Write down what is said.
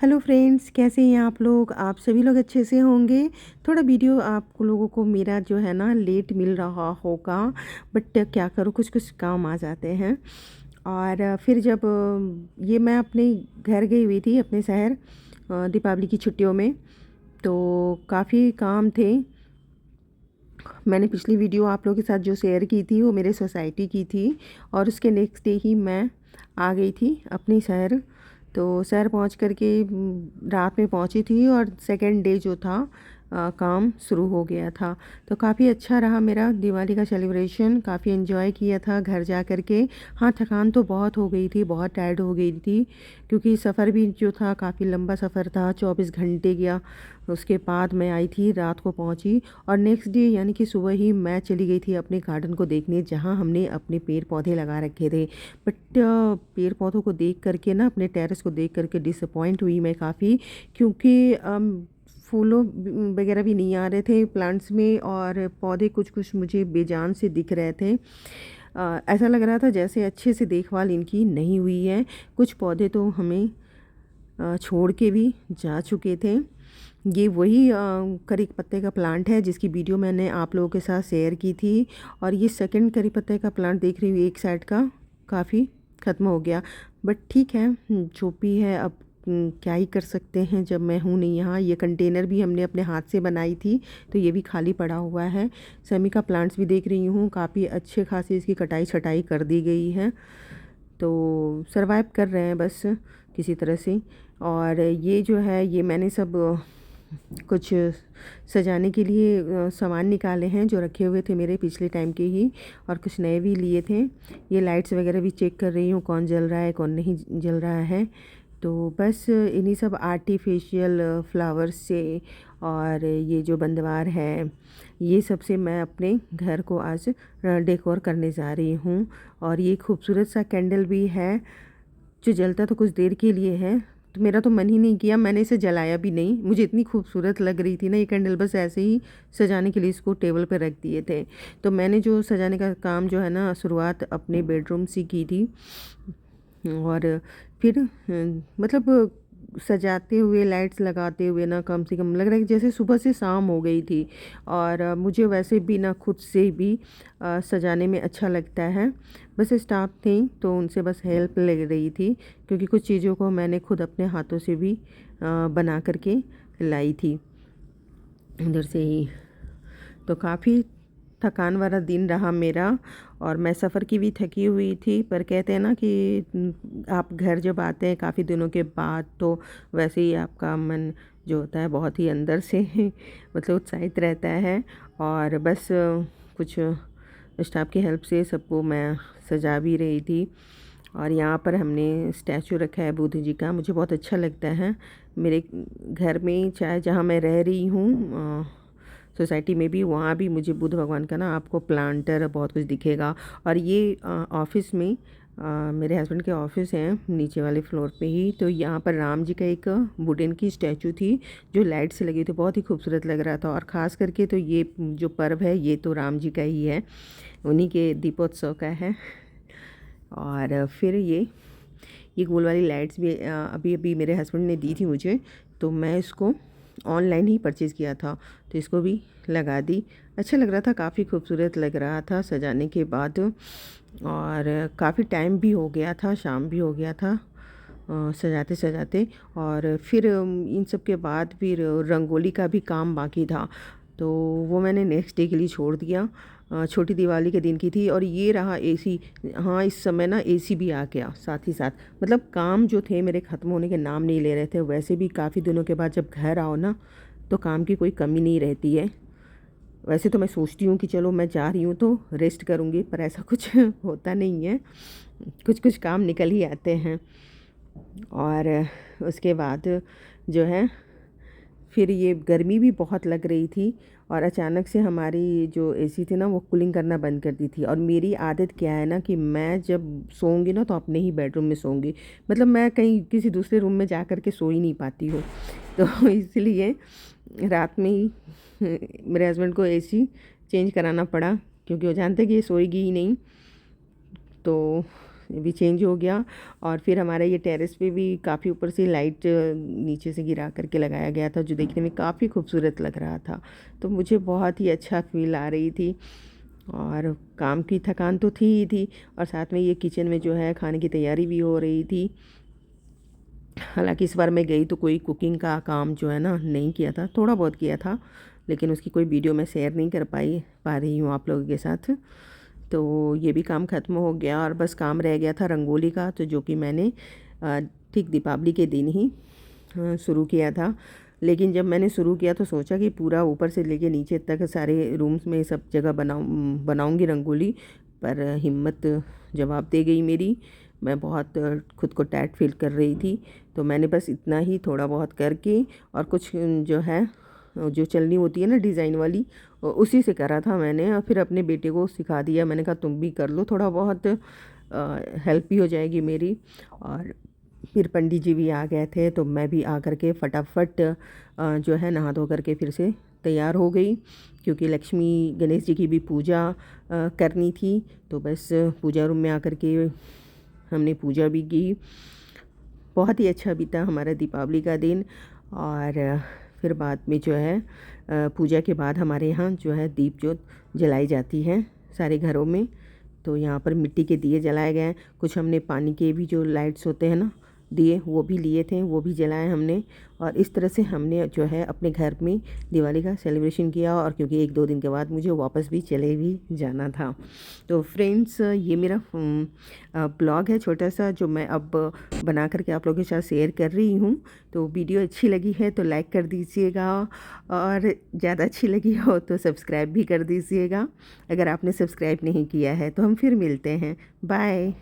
Hello friends, कैसे हैं आप लोग। आप सभी लोग अच्छे से होंगे। थोड़ा वीडियो आप लोगों को मेरा जो है ना लेट मिल रहा होगा, बट क्या करूँ, कुछ कुछ काम आ जाते हैं। और फिर जब ये मैं अपने घर गई हुई थी, अपने शहर, दीपावली की छुट्टियों में, तो काफ़ी काम थे। मैंने पिछली वीडियो आप लोगों के साथ जो शेयर की थी वो मेरे सोसाइटी की थी, और उसके नेक्स्ट डे ही मैं आ गई थी अपने शहर। तो शहर पहुंच कर के रात में पहुंची थी, और सेकंड डे जो था काम शुरू हो गया था। तो काफ़ी अच्छा रहा मेरा दिवाली का सेलिब्रेशन, काफ़ी एंजॉय किया था घर जा कर के। हाँ, थकान तो बहुत हो गई थी, बहुत टायर्ड हो गई थी, क्योंकि सफ़र भी जो था काफ़ी लंबा सफ़र था, 24 घंटे गया। उसके बाद मैं आई थी, रात को पहुंची, और नेक्स्ट डे यानी कि सुबह ही मैं चली गई थी अपने गार्डन को देखने, जहां हमने अपने पेड़ पौधे लगा रखे थे। बट पेड़ पौधों को देख करके ना, अपने टेरेस को देख करके डिसअपॉइंट हुई मैं काफ़ी, क्योंकि फूलों वगैरह भी नहीं आ रहे थे प्लांट्स में, और पौधे कुछ कुछ मुझे बेजान से दिख रहे थे। ऐसा लग रहा था जैसे अच्छे से देखभाल इनकी नहीं हुई है। कुछ पौधे तो हमें छोड़ के भी जा चुके थे। ये वही करी पत्ते का प्लांट है जिसकी वीडियो मैंने आप लोगों के साथ शेयर की थी। और ये सेकंड करी पत्ते का प्लांट देख रही हूँ, एक साइड का काफ़ी ख़त्म हो गया। बट ठीक है, जो भी है अब क्या ही कर सकते हैं जब मैं हूँ नहीं यहाँ। ये कंटेनर भी हमने अपने हाथ से बनाई थी, तो ये भी खाली पड़ा हुआ है। सेमी का प्लांट्स भी देख रही हूँ, काफ़ी अच्छे खासी इसकी कटाई छटाई कर दी गई है। तो सरवाइव कर रहे हैं बस किसी तरह से। और ये जो है, ये मैंने सब कुछ सजाने के लिए सामान निकाले हैं जो रखे हुए थे मेरे पिछले टाइम के ही, और कुछ नए भी लिए थे। ये लाइट्स वगैरह भी चेक कर रही हूँ, कौन जल रहा है कौन नहीं जल रहा है। तो बस इन्हीं सब आर्टिफिशियल फ्लावर्स से, और ये जो बंदवार है, ये सब से मैं अपने घर को आज डेकोर करने जा रही हूँ। और ये खूबसूरत सा कैंडल भी है, जो जलता तो कुछ देर के लिए है। तो मेरा तो मन ही नहीं किया, मैंने इसे जलाया भी नहीं। मुझे इतनी खूबसूरत लग रही थी ना ये कैंडल, बस ऐसे ही सजाने के लिए इसको टेबल पर रख दिए थे। तो मैंने जो सजाने का काम जो है ना, शुरुआत अपने बेडरूम से की थी। और फिर मतलब सजाते हुए, लाइट्स लगाते हुए ना, कम से कम लग रहा है कि जैसे सुबह से शाम हो गई थी। और मुझे वैसे भी ना खुद से भी सजाने में अच्छा लगता है। बस स्टाफ थे तो उनसे बस हेल्प ले रही थी, क्योंकि कुछ चीज़ों को मैंने खुद अपने हाथों से भी बना करके लाई थी उधर से ही। तो काफ़ी थकान वाला दिन रहा मेरा, और मैं सफ़र की भी थकी हुई थी। पर कहते हैं ना कि आप घर जब आते हैं काफ़ी दिनों के बाद, तो वैसे ही आपका मन जो होता है बहुत ही अंदर से मतलब उत्साहित रहता है। और बस कुछ स्टाफ की हेल्प से सबको मैं सजा भी रही थी। और यहाँ पर हमने स्टैचू रखा है बुद्ध जी का, मुझे बहुत अच्छा लगता है। मेरे घर में, चाहे जहाँ मैं रह रही हूँ, सोसाइटी में भी, वहाँ भी मुझे बुद्ध भगवान का ना आपको प्लांटर बहुत कुछ दिखेगा। और ये ऑफिस में, मेरे हस्बैंड के ऑफिस हैं नीचे वाले फ्लोर पे ही, तो यहाँ पर राम जी का एक वुडन की स्टैचू थी जो लाइट से लगी थी, बहुत ही खूबसूरत लग रहा था। और ख़ास करके तो ये जो पर्व है ये तो राम जी का ही है, उन्हीं के दीपोत्सव का है। और फिर ये गोल वाली लाइट्स भी अभी अभी मेरे हस्बैंड ने दी थी मुझे, तो मैं इसको ऑनलाइन ही परचेज़ किया था, तो इसको भी लगा दी। अच्छा लग रहा था, काफ़ी खूबसूरत लग रहा था सजाने के बाद। और काफ़ी टाइम भी हो गया था, शाम भी हो गया था सजाते सजाते। और फिर इन सब के बाद फिर रंगोली का भी काम बाकी था, तो वो मैंने नेक्स्ट डे के लिए छोड़ दिया। छोटी दिवाली के दिन की थी। और ये रहा एसी। हाँ, इस समय ना एसी भी आ गया साथ ही साथ। मतलब काम जो थे मेरे ख़त्म होने के नाम नहीं ले रहे थे। वैसे भी काफ़ी दिनों के बाद जब घर आओ ना, तो काम की कोई कमी नहीं रहती है। वैसे तो मैं सोचती हूँ कि चलो मैं जा रही हूँ तो रेस्ट करूँगी, पर ऐसा कुछ होता नहीं है, कुछ कुछ काम निकल ही आते हैं। और उसके बाद जो है, फिर ये गर्मी भी बहुत लग रही थी, और अचानक से हमारी जो एसी थी ना वो कूलिंग करना बंद कर दी थी। और मेरी आदत क्या है ना कि मैं जब सोऊंगी ना तो अपने ही बेडरूम में सोऊंगी। मतलब मैं कहीं किसी दूसरे रूम में जा कर के सो ही नहीं पाती हूँ। तो इसलिए रात में ही मेरे हस्बैंड को एसी चेंज कराना पड़ा, क्योंकि वो जानते कि ये सोएगी ही नहीं। तो भी चेंज हो गया। और फिर हमारा ये टेरेस पे भी काफ़ी ऊपर से लाइट नीचे से गिरा करके लगाया गया था, जो देखने में काफ़ी खूबसूरत लग रहा था। तो मुझे बहुत ही अच्छा फील आ रही थी, और काम की थकान तो थी ही थी, और साथ में ये किचन में जो है खाने की तैयारी भी हो रही थी। हालांकि इस बार मैं गई तो कोई कुकिंग का काम जो है ना नहीं किया था, थोड़ा बहुत किया था, लेकिन उसकी कोई वीडियो मैं शेयर नहीं कर पा रही हूँ आप लोगों के साथ। तो ये भी काम ख़त्म हो गया, और बस काम रह गया था रंगोली का, तो जो कि मैंने ठीक दीपावली के दिन ही शुरू किया था। लेकिन जब मैंने शुरू किया तो सोचा कि पूरा ऊपर से लेके नीचे तक सारे रूम्स में सब जगह बनाऊंगी रंगोली, पर हिम्मत जवाब दे गई मेरी। मैं बहुत खुद को टैट फील कर रही थी, तो मैंने बस इतना ही थोड़ा बहुत करके, और कुछ जो है जो चलनी होती है ना डिज़ाइन वाली, उसी से करा था मैंने। और फिर अपने बेटे को सिखा दिया, मैंने कहा तुम भी कर लो, थोड़ा बहुत हेल्प भी हो जाएगी मेरी। और फिर पंडित जी भी आ गए थे, तो मैं भी आ करके फटाफट जो है नहा धो करके फिर से तैयार हो गई, क्योंकि लक्ष्मी गणेश जी की भी पूजा करनी थी। तो बस पूजा रूम में आकर के हमने पूजा भी की। बहुत ही अच्छा बीता हमारा दीपावली का दिन। और फिर बाद में जो है पूजा के बाद हमारे यहाँ जो है दीप ज्योत जलाई जाती है सारे घरों में। तो यहाँ पर मिट्टी के दिए जलाए गए हैं, कुछ हमने पानी के भी जो लाइट्स होते हैं ना दिए, वो भी लिए थे, वो भी जलाए हमने। और इस तरह से हमने जो है अपने घर में दिवाली का सेलिब्रेशन किया, और क्योंकि 1-2 दिन के बाद मुझे वापस भी चले भी जाना था। तो फ्रेंड्स, ये मेरा ब्लॉग है छोटा सा, जो मैं अब बना करके आप लोगों के साथ शेयर कर रही हूँ। तो वीडियो अच्छी लगी है तो लाइक कर दीजिएगा, और ज़्यादा अच्छी लगी हो तो सब्सक्राइब भी कर दीजिएगा। अगर आपने सब्सक्राइब नहीं किया है तो हम फिर मिलते हैं। बाय।